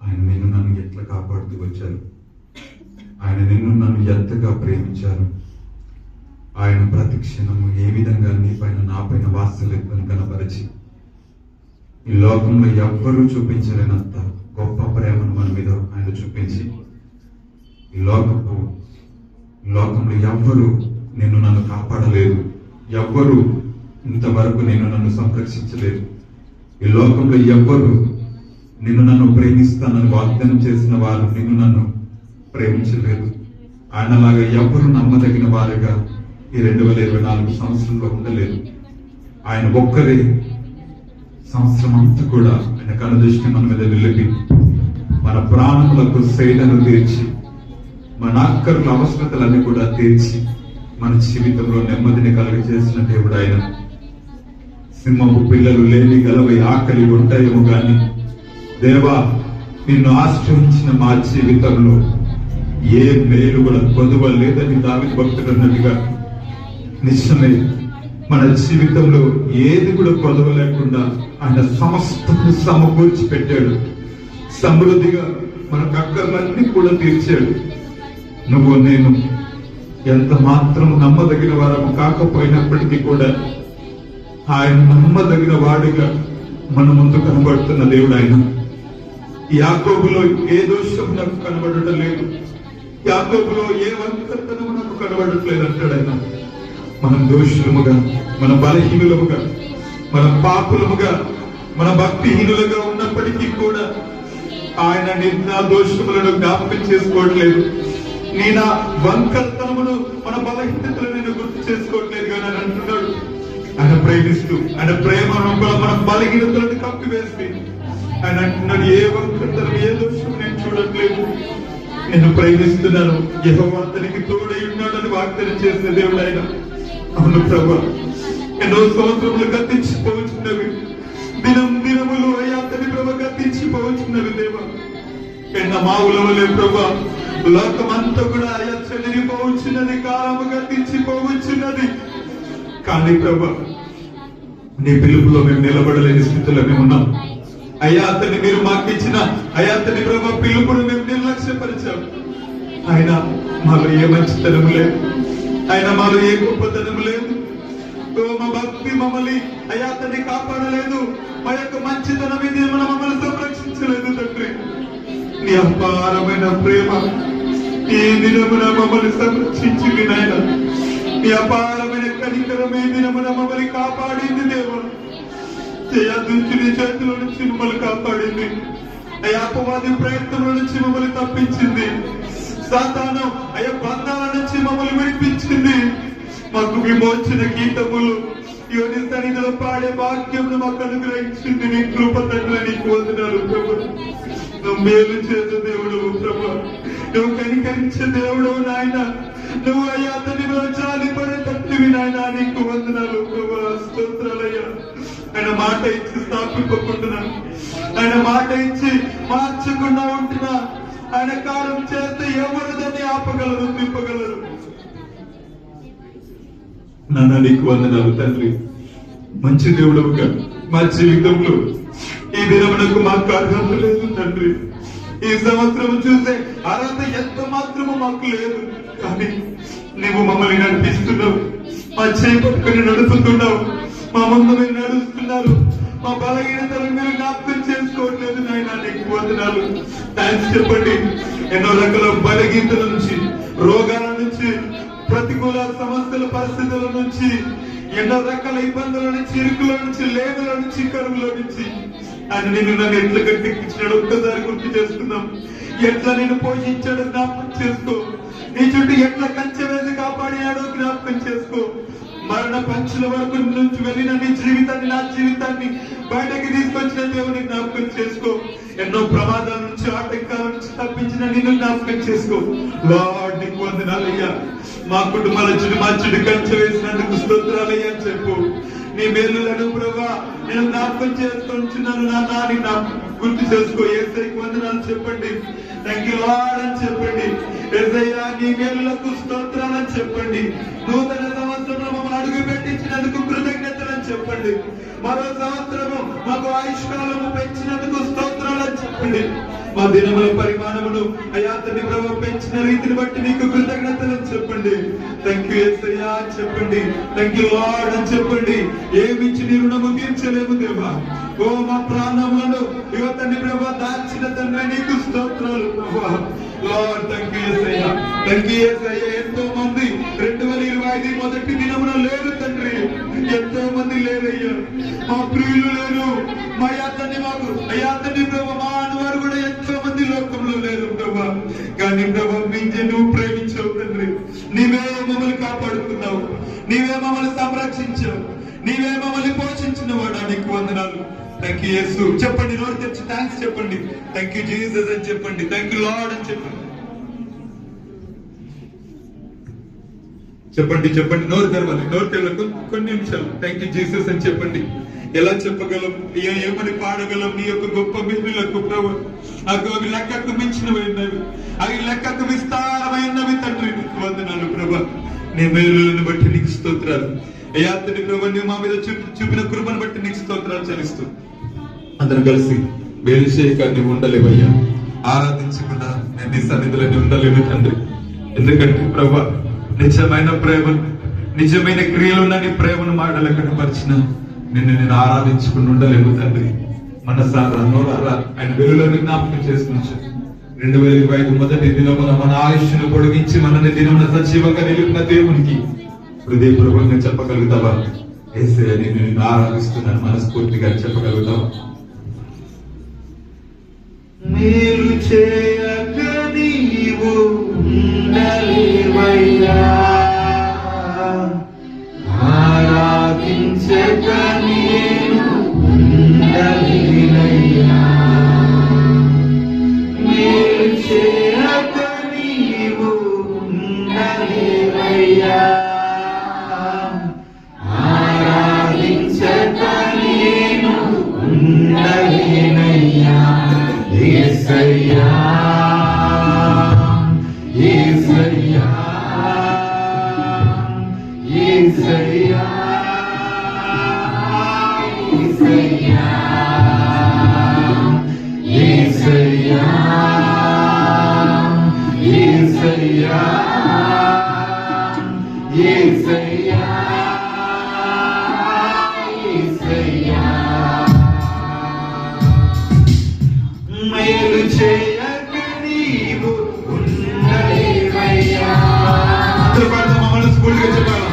ఆయన నిన్ను నన్ను ఎట్లా కాపాడుతూ వచ్చారు. ఆయన నిన్ను నన్ను ఎంతగా ప్రేమించారు. ఆయన ప్రతి క్షణము ఏ విధంగా నీ పైన నా పైన వాత్సల్యతను కనపరిచి ఈ లోకంలో ఎవ్వరూ చూపించలేనంత గొప్ప ప్రేమను మన మీద ఆయన చూపించి ఈ లోకంలో ఎవ్వరూ నిన్ను నన్ను కాపాడలేదు. ఎవ్వరూ ఇంతవరకు నిన్ను నన్ను సంరక్షించలేదు. ఈ లోకంలో ఎవ్వరూ నిన్ను నన్ను ప్రేమిస్తానని వాగ్దానం చేసిన వారు నిన్ను నన్ను ప్రేమించలేదు. ఆయనలాగా ఎవ్వరూ నమ్మదగిన వారుగా ఈ 2024 సంవత్సరంలో ఉండలేదు. ఆయన ఒక్కరే సంవత్సరం అంతా కూడా ఆయన కనుదృష్టి మన మీద నిలిపి మన ప్రాణములకు సేదను తీర్చి మన అక్కర్ల అవసరతలన్నీ కూడా తీర్చి మన జీవితంలో నెమ్మదిని కలుగజేసిన దేవుడు ఆయన. సింహపు పిల్లలు లేని గలవై ఆకలి ఉంటాయేమో గాని దేవా నిన్ను ఆశ్రయించిన మా జీవితంలో ఏ మేలు కూడా కొదువ లేదని దావీదు భక్తుడు అన్నట్టుగా నిజమే మన జీవితంలో ఏది కూడా కొదవ లేకుండా ఆయన సమస్తము సమకూర్చి పెట్టాడు. సమృద్ధిగా మన అక్కర్లన్నీ కూడా తీర్చాడు. నువ్వు నేను ఎంత మాత్రం నమ్మదగిన వారము కాకపోయినప్పటికీ కూడా ఆయన నమ్మదగిన వాడిగా మన ముందు కనబడుతున్న దేవుడు ఆయన. యాకోబులో ఏ దోషం నాకు కనబడటం లేదు, యాకోబులో ఏ వంకరతనము నాకు కనబడట్లేదు అంటాడు ఆయన. మనం దోషులముగా, మన బలహీనులముగా, మన పాపులముగా, మన భక్తిహీనులుగా ఉన్నప్పటికీ కూడా ఆయన నా దోషములను జ్ఞాపకం చేసుకోవట్లేదు. నీ నా వంకరతనమును, మన బలహీనతలు నేను గుర్తు చేసుకోవట్లేదు కానీ అని అంటున్నాడు. ఆయన ప్రేమిస్తూ ఆయన ప్రేమను మన బలహీనతలను కప్పివేసి ఆయన అంటున్నాడు, ఏ వంకరతనం ఏ దోషం నేను చూడట్లేదు, నేను ప్రేమిస్తున్నాను, యెహోవా అతనికి తోడై ఉన్నాడని వాగ్దానం చేసిన దేవుడు ఆయన. అవును ప్రభా, ఎన్నో సంవత్సరములు గతించిపోవచ్చున్నవి, దినములు అయ్యా అతని ప్రభ గతించిపోవచ్చున్నవి దేవా. ఎన్న మావులవలే ప్రభా లోకమంతా కూడా అయ్యా చెదిరిపోవచ్చున్నది, కాలము గతించిపోవచ్చున్నది. కానీ ప్రభా నీ పిలుపులో మేము నిలబడలేని స్థితిలో మేము ఉన్నాం అయ్యా. అతన్ని మీరు మాకు ఇచ్చిన అయ్యా అతని ప్రభా పిలుపును మేము నిర్లక్ష్యపరిచాం. ఆయన మాలో ఏ మంచితనం లేదు, ఆయన మాలో ఏ గొప్పతనం లేదు. మా భక్తి మమ్మల్ని అయ్యా అతన్ని కాపాడలేదు, మా యొక్క మంచితనం ఇది మమ్మల్ని సంరక్షించలేదు తండ్రి. నీ అపారమైన ప్రేమ ఈ దినమున మమ్మల్ని సంరక్షించింది నాయన. నీ అపారమైన కనికరం ఈ దినమున మమ్మల్ని కాపాడింది దేవా. దుష్టుని చేతుల నుంచి మమ్మల్ని కాపాడింది అయ్యా, అపవాది ప్రయత్నంలో నుంచి మమ్మల్ని తప్పించింది, సాతాను అయ్యా బంధాల నుంచి మమ్మల్ని విడిపించింది. మాకు విమోచన గీతములు యోని సన్నిధిలో పాడే వాక్యమును మాకు అనుగ్రహించింది. నీ కృప తండ్రి నీకు వందనాలు ప్రభు. నువ్వు మేలు చేసే దేవుడు ప్రభు, నువ్వు కనికరించే దేవుడు నాయన. నువ్వు అయ్యా అతని జాలిపడే తండ్రివి నాయన, నీకు వందనాలు ప్రభు. స్తోత్రాలయ్యా. ఆయన మాట ఇచ్చి స్థాపింపకుంటున్నాను, ఆయన మాట ఇచ్చి మార్చకుండా ఉంటున్నా. ఆయన కార్యం చేస్తే ఎవరు దాన్ని ఆపగలరు, తిప్పగలరు. నాన్న నీకు వందనాలు తండ్రి. మంచి దేవుడుగా మా జీవితంలో ఈ దినమునకు మాకు అర్హత లేదు తండ్రి. ఈ సంవత్సరం చూసే అర్హత ఎంత మాత్రము మాకు లేదు, కానీ నువ్వు మమ్మల్ని నడిపిస్తున్నావు, మా చేయి పట్టుకుని నడుపుతున్నావు, మా ముందు మీరు నడుస్తున్నారు. మా బలహీనతలు మీరు జ్ఞాపకం చేసుకోవట్లేదు నాయన, నీకు వందనాలు. థ్యాంక్స్ చెప్పండి. ఎన్నో రకాల బలహీనతల నుంచి, రోగాల నుంచి, ప్రతికూల సమస్యల పరిస్థితుల నుంచి, ఎన్నో రకాల ఇబ్బందుల నుంచి, ఇరుకుల నుంచి, లేదుల నుంచి, కరువుల నుంచి ఆయన నిన్ను నన్ను ఎట్లా గట్టెక్కించాడు ఒక్కసారి గుర్తు చేసుకుందాం. ఎట్లా నేను పోషించాడు జ్ఞాపకం చేసుకో. నీ చుట్టూ ఎట్లా కంచె వేసి కాపాడినాడో జ్ఞాపకం చేసుకో. మరణ పంచుల వరకు నుంచి వెళ్ళిన నీ జీవితాన్ని, నా జీవితాన్ని బయటకి తీసుకొచ్చిన దేవుని జ్ఞాపకం చేసుకో. ఎన్నో ప్రమాదాల నుంచి, ఆటంకాల నుంచి తప్పించిన నిన్ను జ్ఞాపకం చేసుకో. లార్డ్ నీకు వందనాలయ్యా. మా కుటుంబాల చుట్టూ మా చుట్టూ కంచె వేసినందుకు స్తోత్రాలయ్యా అని చెప్పు. నీ మేలులను ప్రభా నేను జ్ఞాపకం చేసుకుంటున్నాను నాన్న, నీ గుర్తు చేసుకో. యేసయ్యకు వందనాలు చెప్పండి. థ్యాంక్ యూ లార్డ్ అని చెప్పండి. యేసయ్యా నీ మేలులకు స్తోత్రాలని చెప్పండి. నూతన సంవత్సరంలో మమ్మల్ని అడుగు పెట్టించినందుకు కృతజ్ఞతలని చెప్పండి. మరో సంవత్సరము మాకు ఆయుష్కాలము పెంచినందుకు స్తోత్రాలని చెప్పండి. మా దినముల పరిమాణమును అయ్యా తండ్రి ప్రభు పెంచిన రీతిని బట్టి నీకు కృతజ్ఞతలు చెప్పండి. థ్యాంక్ యూ యేసయ్యా చెప్పండి. థ్యాంక్ యూ లార్డ్ అని చెప్పండి. ఏమిచ్చి నీ రుణము తీర్చలేము దేవా. ఓ మా ప్రాణములను ఇగో తండ్రి ప్రభు దాల్చిన తండ్రి నీకు స్తోత్రాలు ప్రభా. Lord thank you Yesayya. Thank you Yesayya. ఎంతో మంది 2025 మొదటి దినమున లేరు తండ్రి. ఎంతో మంది లేరయ్యా. మా ప్రియులు లేరు. మా యాతని మాకు అయ్యాతని ప్రభు మా అన్నవారు కూడా ఎంతో మంది లోకంలో లేరు ప్రభా. కానీ ప్రభు మించి నువ్వు ప్రేమించావు తండ్రి. నీవే మమ్మల్ని కాపాడుకున్నావు. నీవే మమ్మల్ని సంరక్షించావు. నీవే మమ్మల్ని పోషించిన వాడా నీకు వందనాలు. థ్యాంక్ యూ యేసు. చెప్పండి, నోరు తెచ్చి థ్యాంక్స్ చెప్పండి. థ్యాంక్ యూ జీసస్ అని చెప్పండి. థ్యాంక్ యూ లార్డ్ అని చెప్పండి. చెప్పండి చెప్పండి, నోరు తెరవాలి. నోరు తెరవాలి కొన్ని నిమిషాలు. థ్యాంక్ యూ జీసస్ అని చెప్పండి. ఎలా చెప్పగలం? ఏమని పాడగలం? నీ యొక్క గొప్ప మేలులకు ప్రభు. అవి లెక్కకు మించినవి, అవి లెక్కకు విస్తారమైనవి తండ్రి. నీకు వందనాలు ప్రభా. నీ మేలులను బట్టి నీకు స్తోత్రాలు. అయ్యా తండ్రి ప్రభు, నువ్వు మా మీద చూపిన కృపను బట్టి నీకు స్తోత్రాలు చెల్లిస్తూ అందరం కలిసి మేలు చేయక నువ్వు ఉండలేవయ్యా. ఆరాధించకుండా నేను నీ సన్నిధిలో ఉండలేను తండ్రి. ఎందుకంటే ప్రభా, నిజమైన ప్రేమను, నిజమైన క్రియలున్న నీ ప్రేమను మాటలు కనపరిచిన నిన్ను నేను ఆరాధించుకుని ఉండలేము తండ్రి. మనసారా నోరారా ఆయన వెలుగులను జ్ఞాపకం చేసుకుని 2025 మొదటి దినమున మన ఆయుష్ను పొడిగించి మనల్ని దినమున సజీవంగా నిలిపిన దేవునికి హృదయపూర్వకంగా చెప్పగలుగుతావా? యేసయ్యా నిన్ను ఆరాధిస్తున్నాను మనస్ఫూర్తిగా చెప్పగలుగుతావా? మేలు చేయక నీవు ఉండలేవయ్యా, ఆరాధించక నేను ఉండలేనయ్యా. మేలు చేయక నీవు ఉండలేవయ్యా, ఆరాధించక నేను ఉండలేనయ్యా. యేసయ్యా యేసయ్యా యేసయ్యా యేసయ్యా యేసయ్యా యేసయ్యా యేసయ్యా యేసయ్యా. మేలు చేయక నీవు ఉండలేవయ్యా. మమ్మల్ని స్కూల్గా చెప్పాలా?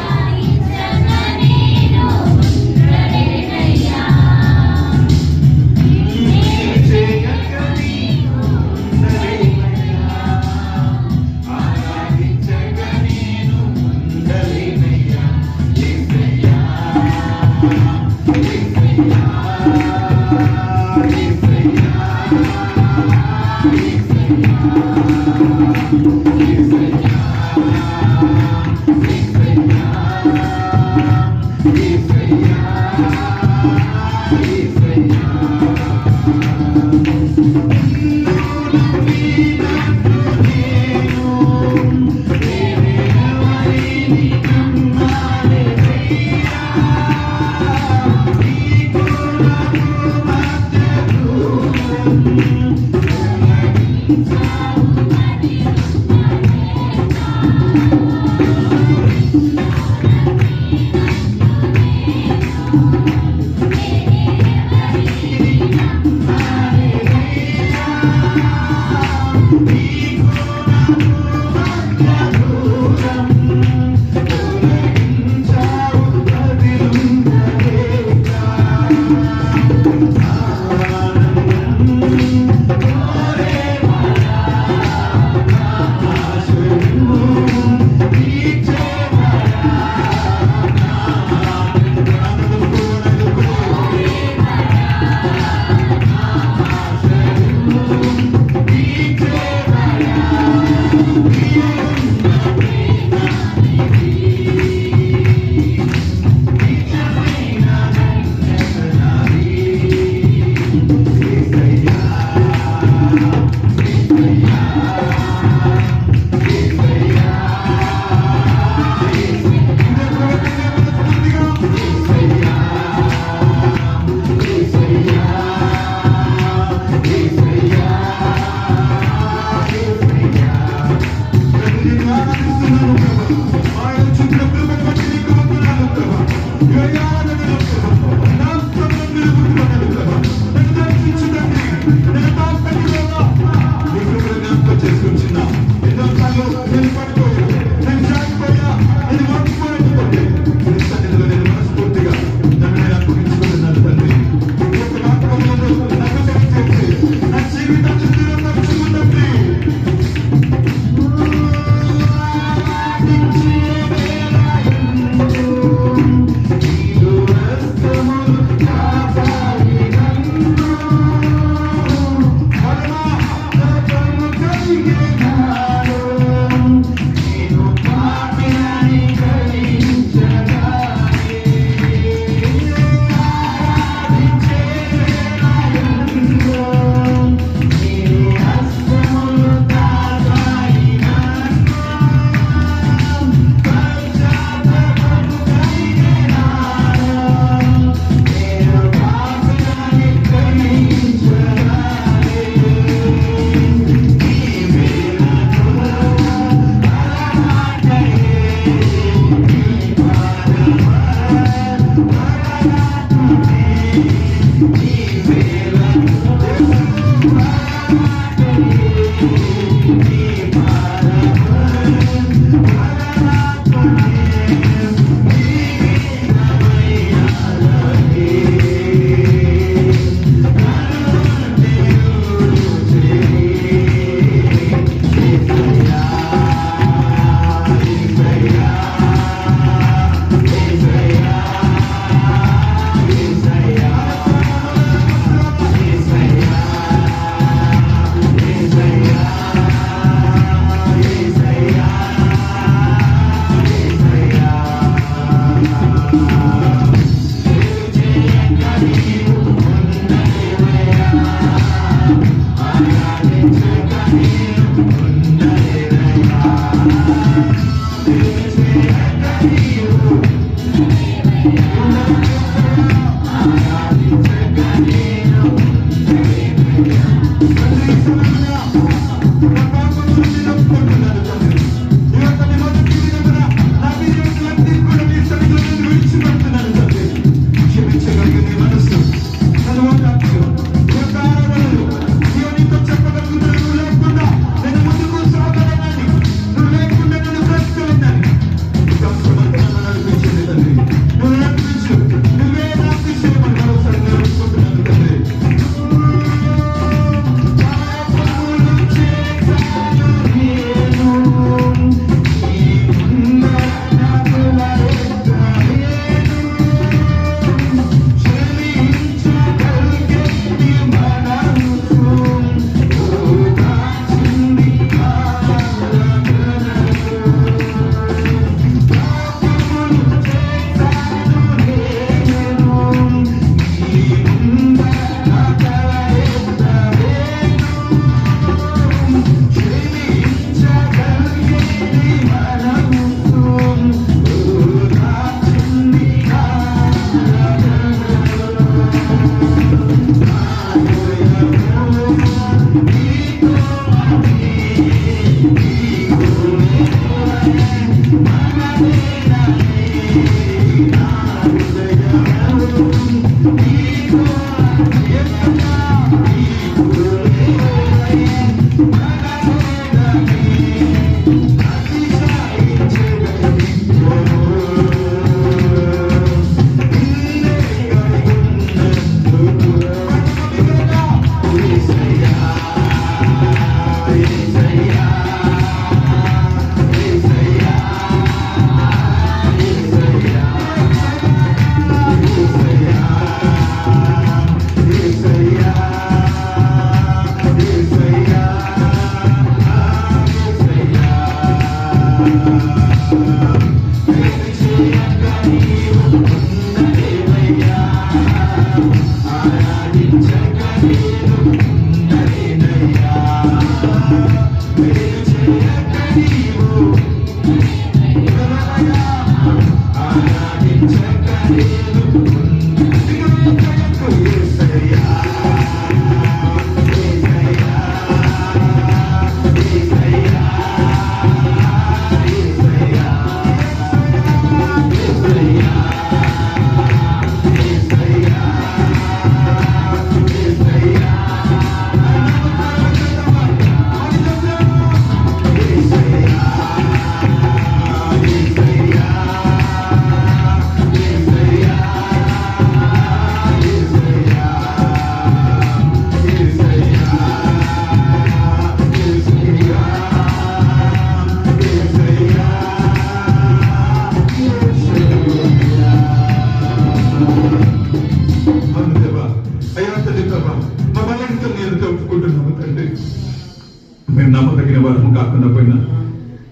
మేము నమ్మదగిన వారము కాకుండా పోయినా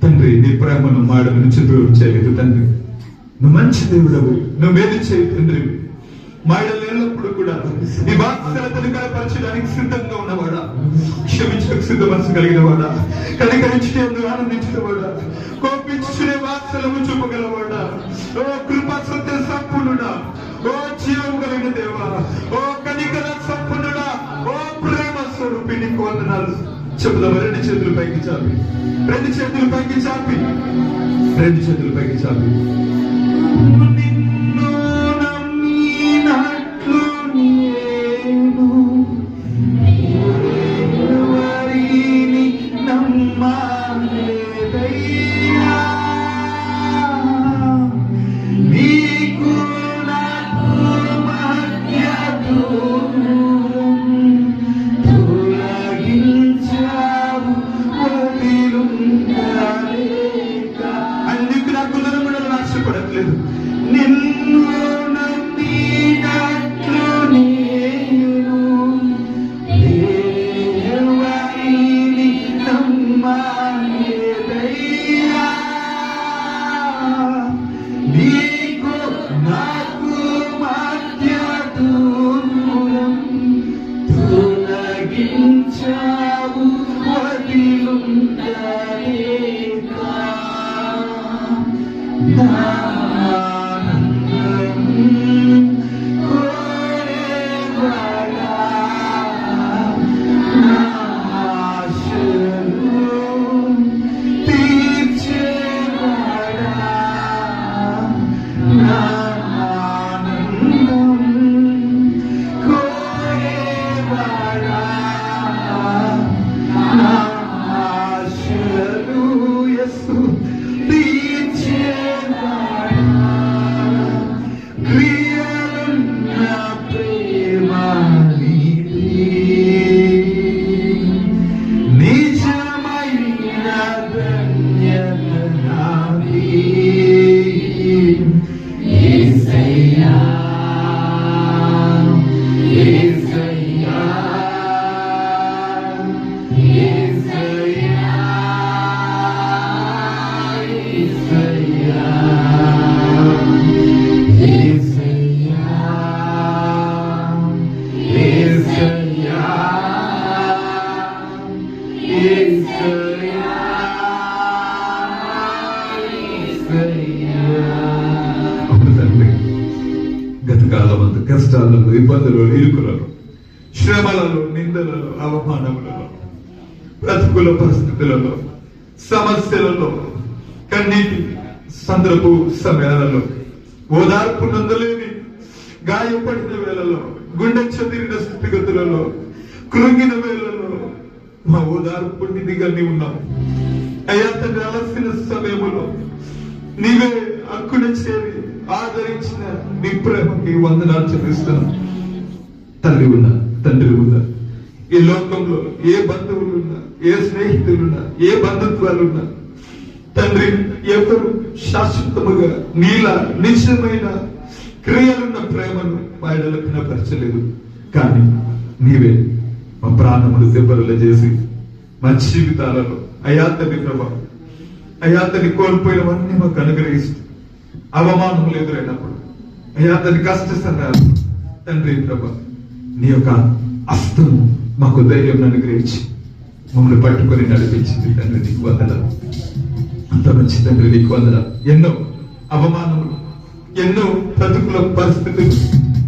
తండ్రి నీ ప్రేమను మాడల నుంచి దూరం చేయలేదు తండ్రి. నువ్వు మంచి దేవుడవు, నువ్వు మేలు చేయి తండ్రి. మాడలు ఎల్లప్పుడు కూడా నీ వాత్సల్యతను కనపరచడానికి సిద్ధంగా ఉన్నవాడా, క్షమించడానికి సిద్ధ మనసు కలిగిన వాడా, కనికరించడం ఆనందించిన వాడా, కోపించుకునే వాత్సల్యము చూపగలవాడా, ఓ కృపా సత్య సంపూర్ణుడా, ఓ జీవం కలిగిన దేవా, ఓ కనికర సంపూర్ణుడా, ఓ ప్రేమ స్వరూపి నీకు వందనాలు చెబుదాం. రెండు చేతులు పైకి చాపి, రెండు చేతులు పైకి చాపి, రెండు చేతులు పైకి చాపి. నిన్ను నమ్మినట్లు నేను ఎవరిని నమ్మలేదయ్యా, నీకు నాకు మధ్య కష్టాలలో, ఇబ్బందులలో, ఇరుకులలో, శ్రమలలో, నిందలలో, అవమానములలో, బ్రతుకుల పరిస్థితులలో, సమస్యలలో, కన్నీటి సందర్భ సమయాలలో, ఓదార్పు నందలేని గాయపడిన వేళలో, గుండె చెదిరిన స్థితిగతులలో, కృంగిన వేళలో మా ఓదార్పు నిధిగా నీవు ఉన్నావు అయ్యా తండ్రి. అలసిన సమయములో నీవే అక్కున చేరి ఆదరించిన నీ ప్రేమకి వందనాలు చెల్లిస్తున్నాను. తల్లి ఉన్నా, తండ్రి ఉన్నా, ఈ లోకంలో ఏ బంధువులున్నా, ఏ స్నేహితులున్నా, ఏ బంధుత్వాలున్నా తండ్రి, ఎవరు శాశ్వతముగా నీలా నిశ్చయమైన క్రియలున్న ప్రేమను వాయిడలు కనపరచలేదు. కానీ నీవే మా ప్రాణములు దెబ్బలు చేసి మా జీవితాలలో అయాతని ప్రభా, అయాతని కోల్పోయినవన్నీ మాకు అనుగ్రహిస్తూ, అవమానములు ఎదురైనప్పుడు, అయాతని కష్ట సమయాలు తండ్రి ప్రభా, నీ యొక్క హస్తము మాకు ధైర్యం అనుగ్రహించి మమ్మల్ని పట్టుకొని నడిపించింది తండ్రి. నీకు వందనాలు. అంత మంచి తండ్రి, నీకు వందనాలు. ఎన్నో అవమానములు, ఎన్నో బ్రతుకుల పరిస్థితులు,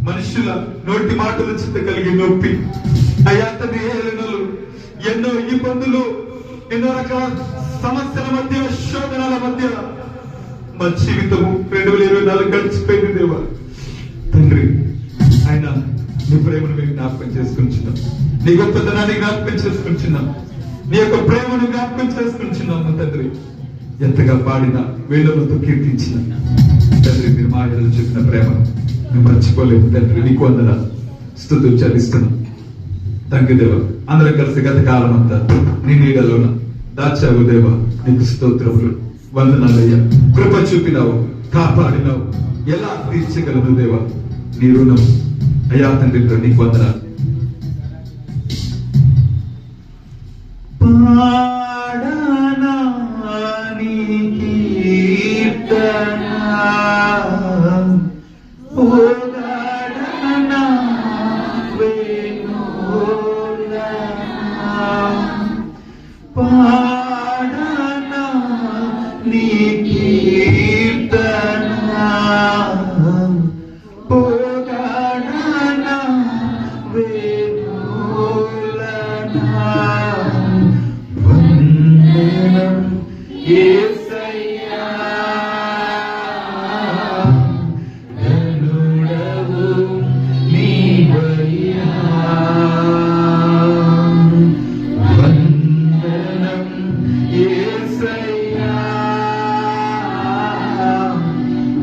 మనుషుల నోటి మాటల చింత కలిగి నొప్పి, అయాతని హేళనలు, ఎన్నో ఇబ్బందులు, ఎన్నో రకాల సమస్యల మధ్య, శోధనల మధ్య మా జీవితము 2024 గడిచిపోయింది దేవా తండ్రి. ఆయన నీ ప్రేమను మేము జ్ఞాపకం చేసుకుంటున్నాం, నీ గొప్పతనాన్ని జ్ఞాపకం చేసుకుంటున్నాం, నీ యొక్క ప్రేమను జ్ఞాపకం చేసుకుంటున్నాము తండ్రి. ఎంతగా పాడినా, వేళ్ళతో కీర్తించిన తండ్రి, మీరు మా ఎడల చెప్పిన ప్రేమను మేము మర్చిపోలేము తండ్రి. నీకు వందనాలు, స్తుతులు చెల్లిస్తున్నాం. థాంక్యూ దేవా. అందరం కలిసి గత కాలం అంతా నీ నీడలోన దాచావు దేవా, నీకు స్తోత్రములు, వందనాలయ్యా. కృప చూపినావు, కాపాడినావు, ఎలా తీర్చగలను దేవా నీ రుణం అయ్యా తండ్రి. నీకు వందనాలు. పాడనా నీ కీర్తన, ఓదాడనా వేణోలా, పాడనా నీ కీర్తన, ఓదాడనా వేణోలా, వందనం యేసయ్యా, ధనుడవు నీవయ్యా, వందనం యేసయ్యా,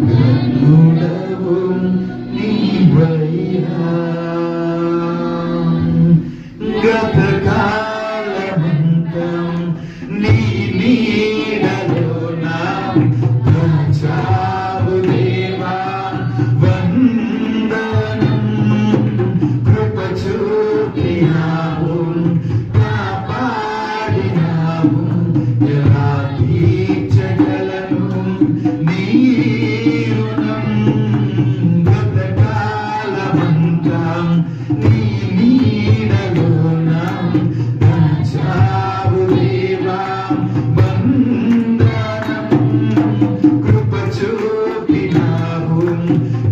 ధనుడవు నీవయ్యా. గతకాలమంతా నీ నీడలోన దాచావు దేవా, వందనం. కృప చూపినావు, కాపాడినావు, ఎలా తీర్చగలను నీ రుణం. గతకాలమంతా నీ నీడలోన దాచావు దేవా, వందనం. కృప చూపినావు,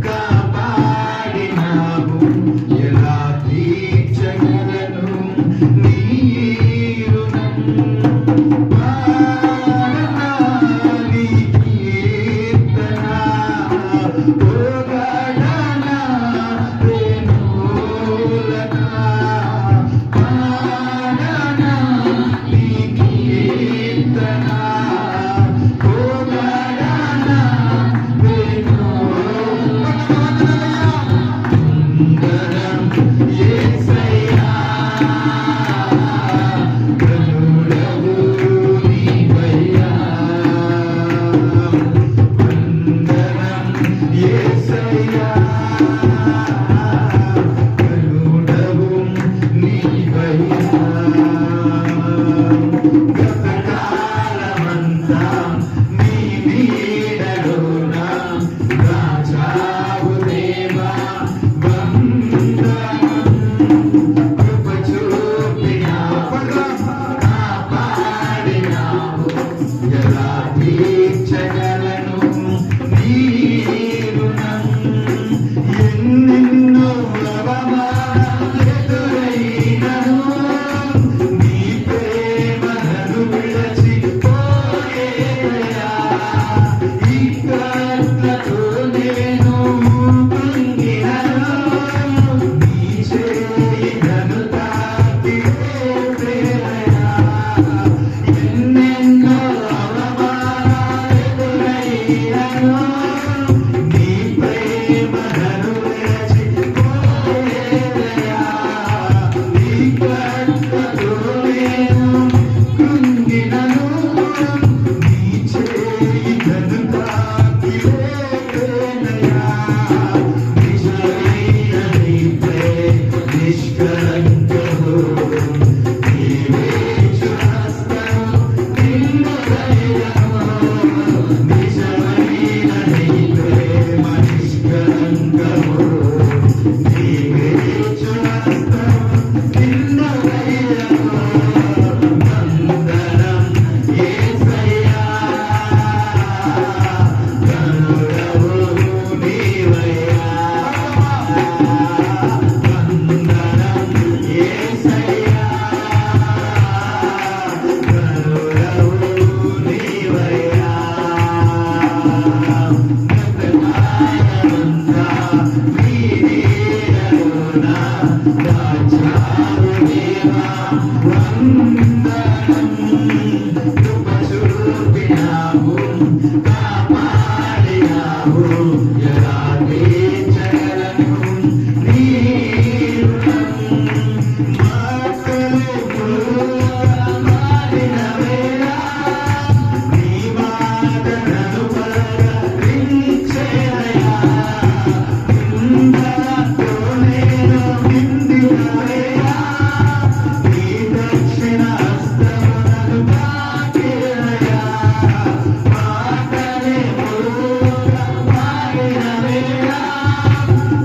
కాపాడినావు, ఎలా తీర్చగలను నీ రుణం. పాడనా నీ కీర్తన, ఓదాడనా వేణోలనా, పాడనా నీ కీర్తన, ఓదాడనా వేణోలనా, వందనం యేసయ్యా, ధనుడవు నీవయ్యా, వందనం యేసయ్యా, ధనుడవు నీవయ్యా. గతకాలమంతా నీ నీడలోన దాచావు దేవా, వందనం. కృప చూపినావు, కాపాడినావు, ఎలా తీర్చగలను నీ రుణం. ఎన్నెన్నో కృప చూపినావు కాపాడినావు ఎలా తీర్చగలను నీ రుణం మారిన వేళ నీ మాటలను పలకరించేనయా నిందలతో నేను నిందిన వేళ నీ దక్షిణ హస్తములను తాకినయా మాటలే మురుగా మారిన వేళ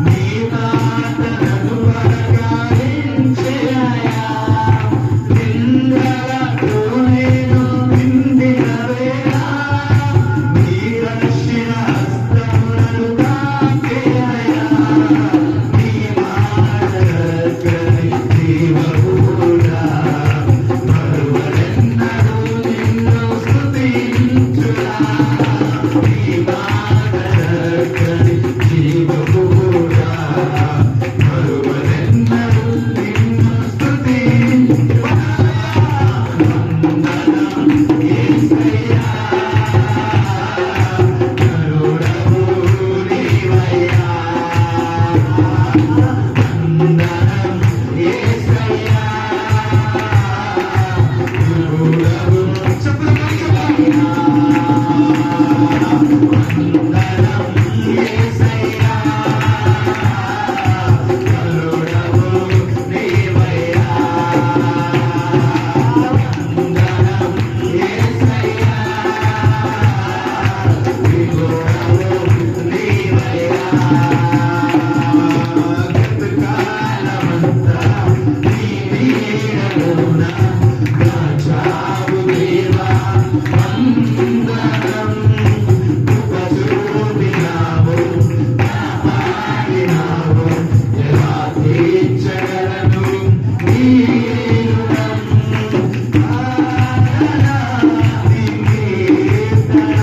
నీ మాటలను పలకరించేనయా నిందలతో నేను నిందిన వేళ నీ దక్షిణ హస్తములను తాకినయా నీ మాటలకై జీవముగా మరువలెన్నడూ నిన్ను స్తుతించురా నీ మాటలకై జీవముగా మరువలెన్నడూ నిన్ను స్తుతించురా వందనం యేసయ్యా కరుణవు నీవయ్యా వందనం యేసయ్యా కరుణవు చెప్పలేమయ్యా వందనం యేసయ్యా కరుణవు నీవయ్యా వందనం యేసయ్యా కరుణవు నీవయ్యా గతకాలమంతా నీ నీడలోన దాచావు దేవా వందనం కృప చూపినావు కాపాడినావు ఎలా తీర్చగలను నీ రుణం ఆరాధన నీ కీర్తన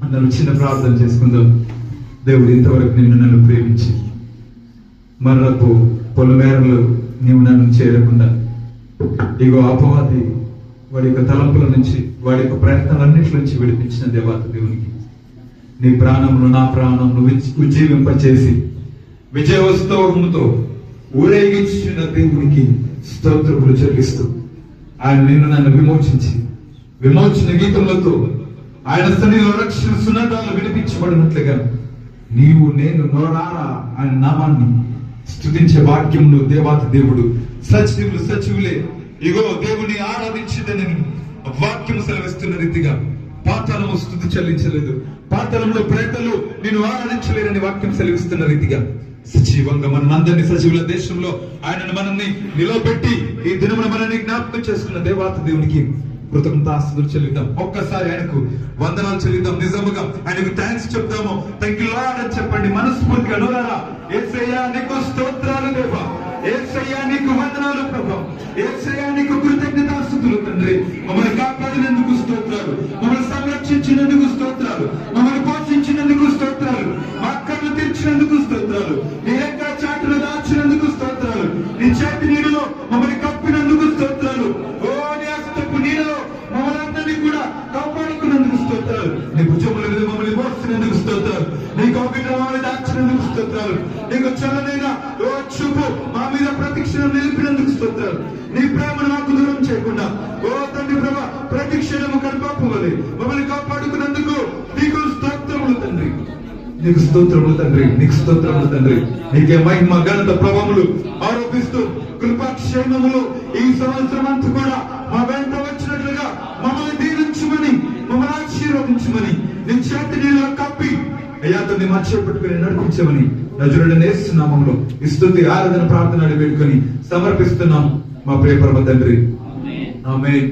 అందరూ చిన్న ప్రార్థన చేసుకుందాం. దేవుడు ఇంతవరకు నిన్ను నన్ను ప్రేమించి మరపు పొలమేరలు నీవు నన్ను చేరకుండా ఇగో అపవాది వాడి యొక్క తలంపుల నుంచి వాడి యొక్క ప్రయత్నాలన్నింటి నుంచి విడిపించిన దేవాత దేవునికి నీ ప్రాణమును నా ప్రాణమును ఉజ్జీవింపచేసి విజయోత్సవముతో ఊరేగించిన దేవునికి స్తోత్రములు చెల్లిస్తూ ఆయన నిన్ను నన్ను విమోచన గీతములతో ఆయన సన్నిధిలో రక్షణ సునాదాలు వినిపించబడినట్లుగా నీవు నేను నోరారా ఆయన నామాన్ని స్తుతించే వాక్యమును దేవాతి దేవుడు సచివులే ఇగో దేవుని ఆరాధించదని వాక్యము సెలవిస్తున్న రీతిగా పాతాళము స్తుతి చెల్లించలేదు, పాతాళంలో ప్రేతలు నేను ఆరాధించలేరని వాక్యం సెలవిస్తున్న రీతిగా సజీవంగా మనందరినీ సజీవుల దేశంలో ఆయనను మనల్ని నిలవబెట్టి ఈ దినమున మనల్ని జ్ఞాపకం చేసుకున్న దేవాతి దేవునికి కృతజ్ఞతాస్తుతులు చెల్లిద్దాం. ఒక్కసారి ఆయనకు వందనాలు చెల్లిద్దాం. నిజముగా ఆయనకు థ్యాంక్స్ చెప్తాము. థ్యాంక్ యూ లార్డ్ అని చెప్పండి మనస్ఫూర్తిగా. నోరారా యేసయ్యా నీకు స్తోత్రాలు దేవా, యేసయ్యా నీకు వందనాలు ప్రభా, యేసయ్యా నీకు కృతజ్ఞతాస్తుతులు తండ్రి. మమ్మల్ని కాపాడినందుకు స్తోత్రాలు, మమ్మల్ని సంరక్షించినందుకు స్తోత్రాలు, మమ్మల్ని పోషించినందుకు స్తోత్రాలు, మా అక్కర్లు తీర్చినందుకు స్తోత్రాలు, నీ యొక్క చాటును దాచినందుకు స్తోత్రాలు, నీ చేతి నీడలో మమ్మల్ని కప్పినందుకు స్తోత్రాలు, ఓ నీ హస్తపు నీడలో మమ్మల్ని అందరినీ కూడా కాపాడుకున్నందుకు స్తోత్రాలు, నీ భుజముల మీద మమ్మల్ని మోసినందుకు స్తోత్రాలు, నీ కౌగిట మమ్మల్ని దాచినందుకు స్తోత్రాలు, నీకు చల్లనైన ఓ చూపు మా మీద ప్రతిక్షణం నిలిపినందుకు స్తోత్రాలు, నీ ప్రేమను మాకు దూరం చేయకుండా ఓ తండ్రి ప్రభా ప్రతిక్షణము కనిపాపవలే మమ్మల్ని కాపాడుకున్నందుకు నీకు స్తోత్రములు తండ్రి, నీకు స్తోత్రములు తండ్రి, నీకు స్తోత్రములు తండ్రి. నీకే మహిమ ఘనత ప్రభావములు ఆరోపిస్తూ కృపాక్షేమములు ఈ సంవత్సరం అంతా కూడా మా వెంట వచ్చినట్లుగా మమ్మల్ని దీవించమని, మమ్మల్ని ఆశీర్వదించమని, నీ చేతి నీళ్ళలో కప్పి అయ్యా తండ్రి మా చేపట్టుకుని నడిపించమని నజరుడైన యేసు నామములో ఈ స్తుతి ఆరాధన ప్రార్థన వేడుకొని సమర్పిస్తున్నాం మా ప్రియ పరమ తండ్రి. ఆమేన్.